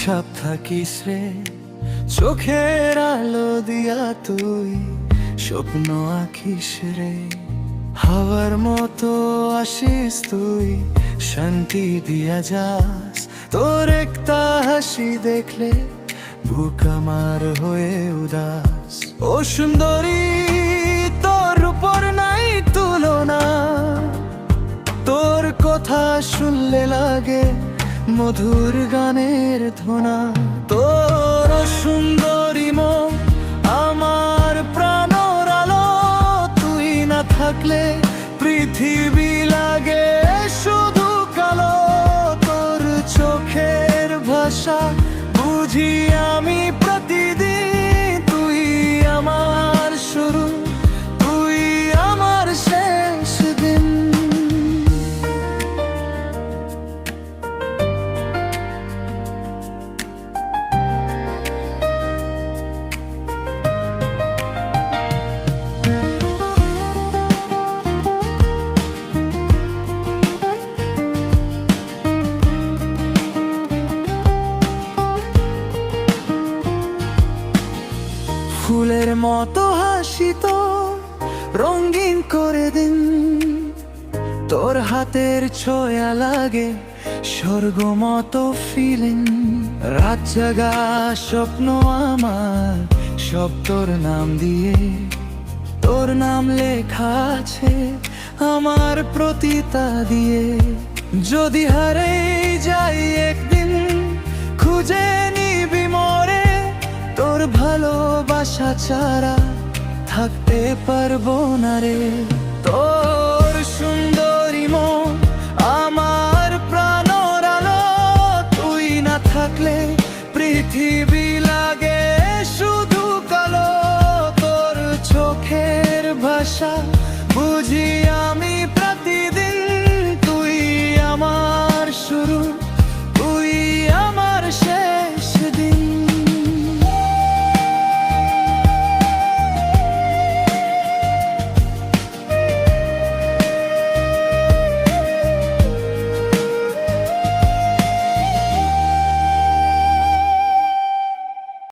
চুপচাপ থাকিস রে, চোখের আলো দিয়া তুই স্বপ্ন আঁকিস রে। হাওয়ার মতো আসিস তুই, শান্তি দিয়া যাস। তোর একটা হাসি দেখলে বুক আমার হয়ে উদাস। ও সুন্দরী, তোর উপর নাই তুলনা, তোর কথা শুনলে লাগে মধুর গানের ধ্বনা। তোর সুন্দরী মন আমার প্রাণর আলো, তুই না থাকলে পৃথিবী লাগে শুধু কালো। তোর চোখের ভাষা বুঝি আমি প্রতিদিন, তুই আমার শুরু, তুই আমার শেষ দিন। ফুলের মতো হাসি তোর রঙিন করে দিন, তোর হাতের ছোঁয়া লাগে স্বর্গ মতো ফিলিং। রাত জাগা স্বপ্ন আমার সব তোর নাম দিয়ে, তোর নাম লেখা আছে আমার প্রতিটা দিয়ে। যদি হারে যাই একদিন, খুঁজে নিবি মরে, তোর ভালোবাসা ছাড়া থাকতে পারবো না রে। তোর সুন্দরী মন আমার প্রাণর আলো, তুই না থাকলে পৃথিবী লাগে শুধু কালো। তোর চোখের ভাষা